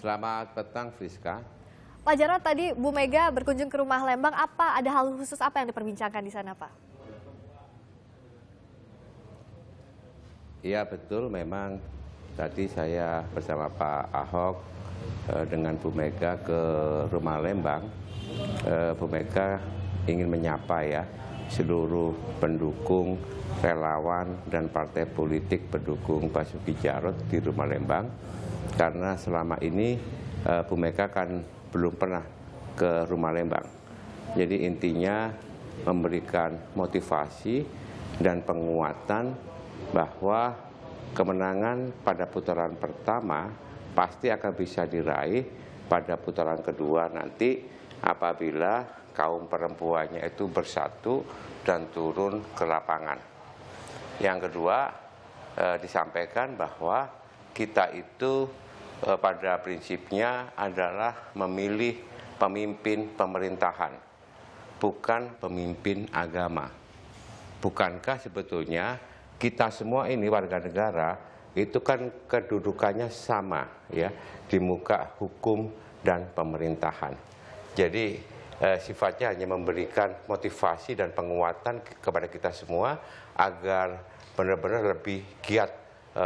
Selamat petang, Friska. Pak Jarod, tadi Bu Mega berkunjung ke rumah Lembang, ada hal khusus apa yang diperbincangkan di sana, Pak? Iya betul, memang tadi saya bersama Pak Ahok dengan Bu Mega ke rumah Lembang. Bu Mega ingin menyapa ya seluruh pendukung, relawan, dan partai politik pendukung Basuki Jarot di rumah Lembang. Karena selama ini Bu Mega kan belum pernah ke rumah Lembang. Jadi intinya memberikan motivasi dan penguatan bahwa kemenangan pada putaran pertama pasti akan bisa diraih pada putaran kedua nanti apabila kaum perempuannya itu bersatu dan turun ke lapangan. Yang kedua, disampaikan bahwa kita itu pada prinsipnya adalah memilih pemimpin pemerintahan, bukan pemimpin agama. Bukankah sebetulnya kita semua ini warga negara itu kan kedudukannya sama ya di muka hukum dan pemerintahan. Jadi sifatnya hanya memberikan motivasi dan penguatan kepada kita semua agar benar-benar lebih giat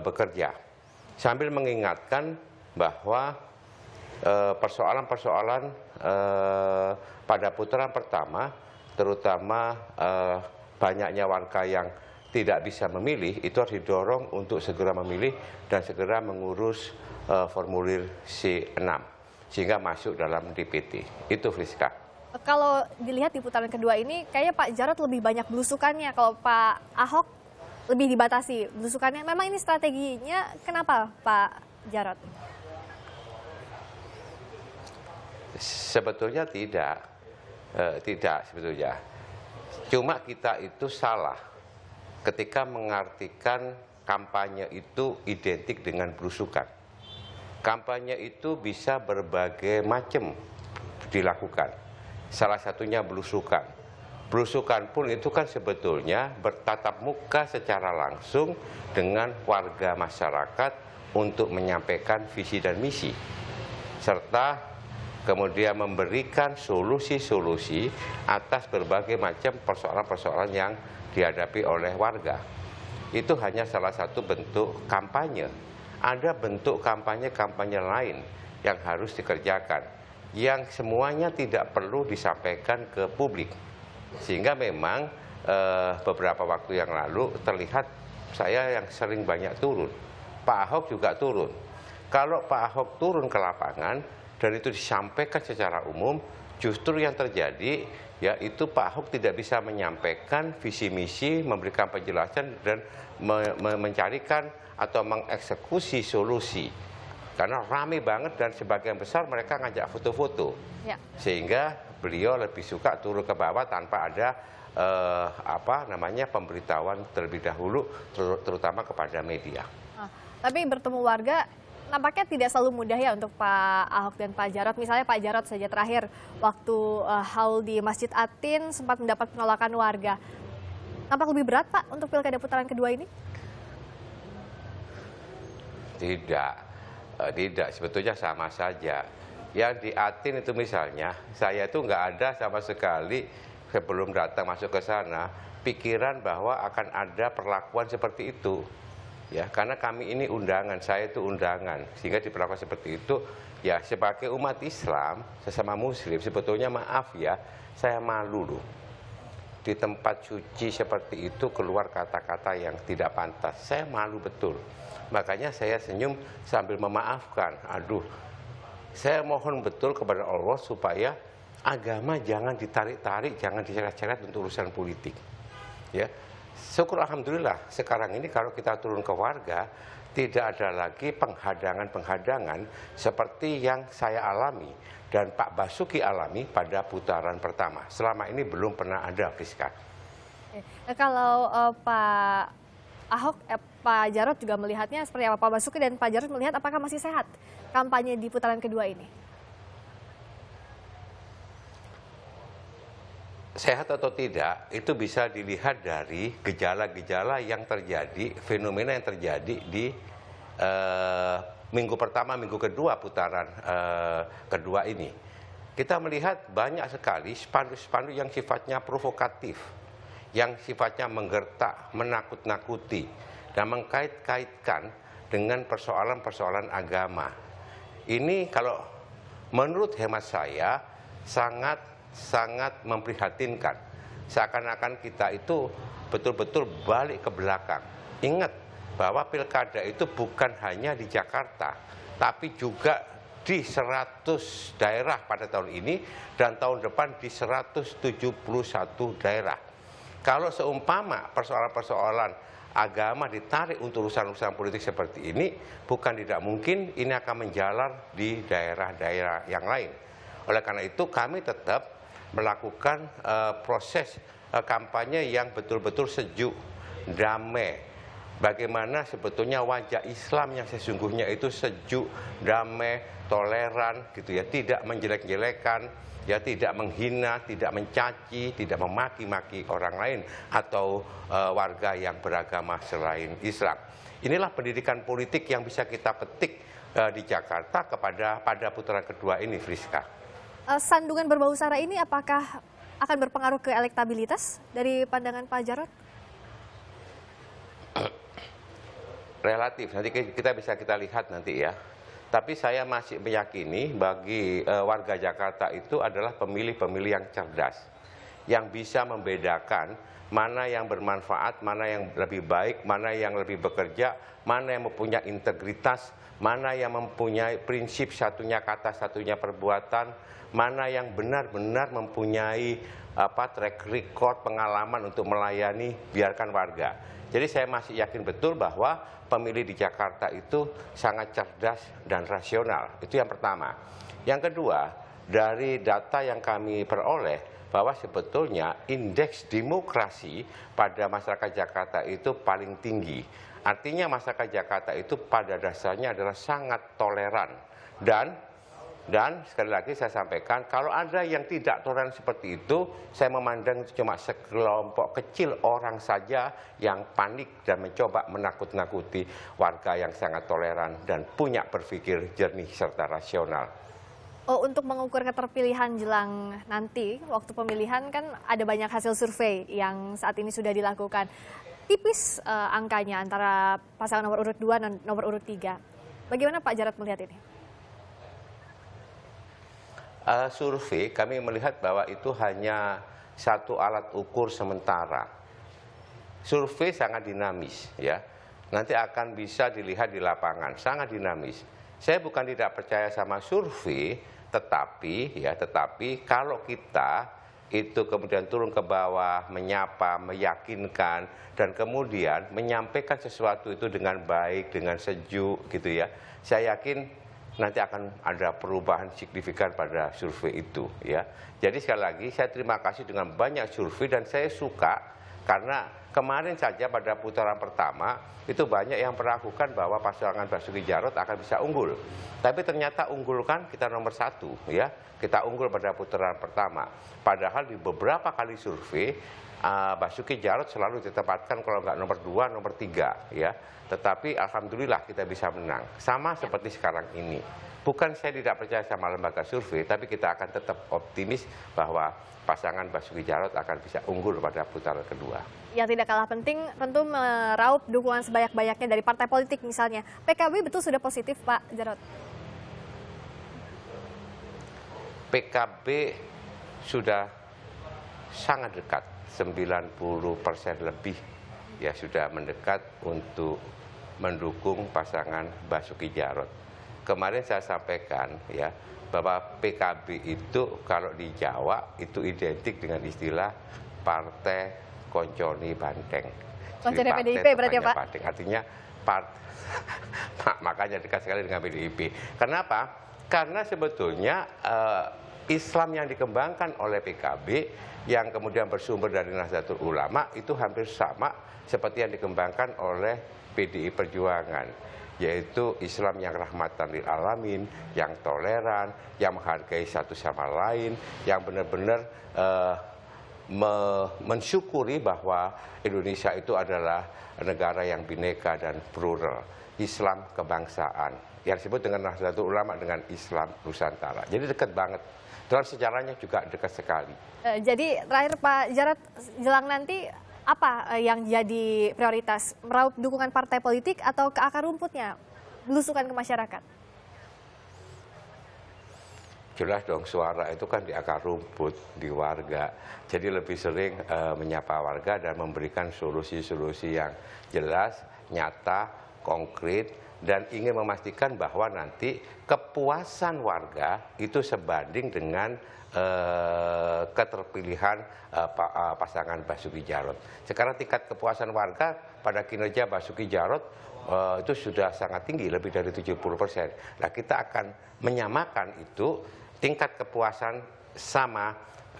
bekerja. Sambil mengingatkan bahwa persoalan-persoalan pada putaran pertama, terutama banyaknya warga yang tidak bisa memilih, itu harus didorong untuk segera memilih dan segera mengurus formulir C6 sehingga masuk dalam DPT. Itu Friska. Kalau dilihat di putaran kedua ini, kayaknya Pak Jarod lebih banyak belusukannya. Kalau Pak Ahok lebih dibatasi belusukannya. Memang ini strateginya kenapa Pak Jarod? Sebetulnya tidak sebetulnya. Cuma kita itu salah ketika mengartikan kampanye itu identik dengan belusukan. Kampanye itu bisa berbagai macam dilakukan. Salah satunya belusukan. Belusukan pun itu kan sebetulnya bertatap muka secara langsung dengan warga masyarakat untuk menyampaikan visi dan misi. Serta kemudian memberikan solusi-solusi atas berbagai macam persoalan-persoalan yang dihadapi oleh warga. Itu hanya salah satu bentuk kampanye. Ada bentuk kampanye-kampanye lain yang harus dikerjakan, yang semuanya tidak perlu disampaikan ke publik. Sehingga memang beberapa waktu yang lalu terlihat saya yang sering banyak turun. Pak Ahok juga turun. Kalau Pak Ahok turun ke lapangan dan itu disampaikan secara umum, justru yang terjadi yaitu Pak Ahok tidak bisa menyampaikan visi misi, memberikan penjelasan dan mencarikan atau mengeksekusi solusi. Karena ramai banget dan sebagian besar mereka ngajak foto-foto. Ya. Sehingga beliau lebih suka turun ke bawah tanpa ada pemberitahuan terlebih dahulu terutama kepada media. Tapi bertemu warga nampaknya tidak selalu mudah ya untuk Pak Ahok dan Pak Jarod. Misalnya Pak Jarod saja terakhir waktu haul di Masjid Atin sempat mendapat penolakan warga. Nampak lebih berat Pak untuk pilkada putaran kedua ini? Tidak, sebetulnya sama saja. Yang di Atin itu misalnya, saya itu nggak ada sama sekali sebelum datang masuk ke sana pikiran bahwa akan ada perlakuan seperti itu. Ya, karena kami ini undangan, saya itu undangan, sehingga diperlakukan seperti itu. Ya, sebagai umat Islam, sesama Muslim, sebetulnya maaf ya, saya malu loh. Di tempat suci seperti itu keluar kata-kata yang tidak pantas. Saya malu betul. Makanya saya senyum sambil memaafkan. Aduh, saya mohon betul kepada Allah supaya agama jangan ditarik-tarik, jangan diseret-seret untuk urusan politik. Ya. Syukur alhamdulillah sekarang ini kalau kita turun ke warga tidak ada lagi penghadangan-penghadangan seperti yang saya alami dan Pak Basuki alami pada putaran pertama. Selama ini belum pernah ada, Friska. Kalau Pak Ahok, Pak Jarod juga melihatnya seperti apa? Pak Basuki dan Pak Jarod melihat apakah masih sehat kampanye di putaran kedua ini? Sehat atau tidak itu bisa dilihat dari gejala-gejala yang terjadi, fenomena yang terjadi di minggu pertama, minggu kedua putaran kedua ini, kita melihat banyak sekali spanduk-spanduk yang sifatnya provokatif, yang sifatnya menggertak, menakut-nakuti, dan mengkait-kaitkan dengan persoalan-persoalan agama. Ini kalau menurut hemat saya sangat memprihatinkan. Seakan-akan kita itu betul-betul balik ke belakang. Ingat bahwa pilkada itu bukan hanya di Jakarta, tapi juga di 100 daerah pada tahun ini dan tahun depan di 171 daerah. Kalau seumpama persoalan-persoalan agama ditarik untuk urusan-urusan politik seperti ini, bukan tidak mungkin ini akan menjalar di daerah-daerah yang lain. Oleh karena itu kami tetap melakukan proses kampanye yang betul-betul sejuk, damai. Bagaimana sebetulnya wajah Islam yang sesungguhnya itu sejuk, damai, toleran, gitu ya, tidak menjelek-jelekan, ya, tidak menghina, tidak mencaci, tidak memaki-maki orang lain atau warga yang beragama selain Islam. Inilah pendidikan politik yang bisa kita petik di Jakarta pada putaran kedua ini, Friska. Sandungan berbau sara ini apakah akan berpengaruh ke elektabilitas dari pandangan Pak Jarod? Relatif, nanti kita lihat nanti ya. Tapi saya masih meyakini bagi warga Jakarta itu adalah pemilih-pemilih yang cerdas, yang bisa membedakan mana yang bermanfaat, mana yang lebih baik, mana yang lebih bekerja, mana yang mempunyai integritas, mana yang mempunyai prinsip satunya kata, satunya perbuatan, mana yang benar-benar mempunyai track record, pengalaman untuk melayani, biarkan warga. Jadi saya masih yakin betul bahwa pemilih di Jakarta itu sangat cerdas dan rasional. Itu yang pertama. Yang kedua, dari data yang kami peroleh bahwa sebetulnya indeks demokrasi pada masyarakat Jakarta itu paling tinggi. Artinya masyarakat Jakarta itu pada dasarnya adalah sangat toleran. Dan sekali lagi saya sampaikan, kalau ada yang tidak toleran seperti itu, saya memandang cuma sekelompok kecil orang saja yang panik dan mencoba menakut-nakuti warga yang sangat toleran dan punya berpikir jernih serta rasional. Oh, untuk mengukur keterpilihan jelang nanti, waktu pemilihan kan ada banyak hasil survei yang saat ini sudah dilakukan. Tipis angkanya antara pasangan nomor urut 2 dan nomor urut 3. Bagaimana Pak Jarod melihat ini? Survei kami melihat bahwa itu hanya satu alat ukur sementara. Survei sangat dinamis, ya. Nanti akan bisa dilihat di lapangan, sangat dinamis. Saya bukan tidak percaya sama survei, tetapi kalau kita itu kemudian turun ke bawah, menyapa, meyakinkan, dan kemudian menyampaikan sesuatu itu dengan baik, dengan sejuk, gitu ya. Saya yakin nanti akan ada perubahan signifikan pada survei itu, ya. Jadi sekali lagi saya terima kasih dengan banyak survei dan saya suka karena kemarin saja pada putaran pertama itu banyak yang meragukan bahwa pasangan Basuki Jarot akan bisa unggul. Tapi ternyata unggul kan kita nomor 1, ya. Kita unggul pada putaran pertama. Padahal di beberapa kali survei Basuki Jarot selalu ditempatkan kalau nggak nomor 2, nomor 3, ya. Tetapi alhamdulillah kita bisa menang. Sama seperti sekarang ini. Bukan saya tidak percaya sama lembaga survei, tapi kita akan tetap optimis bahwa pasangan Basuki Jarot akan bisa unggul pada putaran kedua. Yang tidak kalah penting tentu meraup dukungan sebanyak-banyaknya dari partai politik misalnya. PKB betul sudah positif Pak Jarod? PKB sudah sangat dekat, 90% lebih ya sudah mendekat untuk mendukung pasangan Basuki Jarot. Kemarin saya sampaikan ya bahwa PKB itu kalau di Jawa itu identik dengan istilah partai konconi banteng. Konconi PDIP berarti ya Pak? Banteng. Artinya makanya dekat sekali dengan PDIP. Kenapa? Karena sebetulnya Islam yang dikembangkan oleh PKB yang kemudian bersumber dari Nahdlatul Ulama itu hampir sama seperti yang dikembangkan oleh PDI Perjuangan, yaitu Islam yang rahmatan lil alamin, yang toleran, yang menghargai satu sama lain, yang benar-benar mensyukuri bahwa Indonesia itu adalah negara yang bineka dan plural. Islam kebangsaan. Yang disebut dengan Nahdlatul Ulama dengan Islam Nusantara. Jadi dekat banget. Dan sejarahnya juga dekat sekali. Jadi terakhir Pak Jarod, jelang nanti apa yang jadi prioritas? Meraup dukungan partai politik atau ke akar rumputnya? Belusukan ke masyarakat? Jelas dong, suara itu kan di akar rumput, di warga. Jadi lebih sering menyapa warga dan memberikan solusi-solusi yang jelas, nyata, konkret, dan ingin memastikan bahwa nanti kepuasan warga itu sebanding dengan keterpilihan pasangan Basuki Jarot. Sekarang tingkat kepuasan warga pada kinerja Basuki Jarot itu sudah sangat tinggi, lebih dari 70%. Nah, kita akan menyamakan itu tingkat kepuasan sama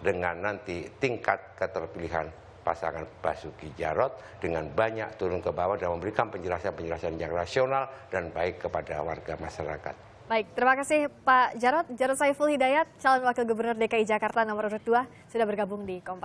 dengan nanti tingkat keterpilihan pasangan Basuki Jarot dengan banyak turun ke bawah dan memberikan penjelasan-penjelasan yang rasional dan baik kepada warga masyarakat. Baik, terima kasih Pak Jarod. Jarod Saiful Hidayat, calon Wakil Gubernur DKI Jakarta nomor urut 2, sudah bergabung di Kompas.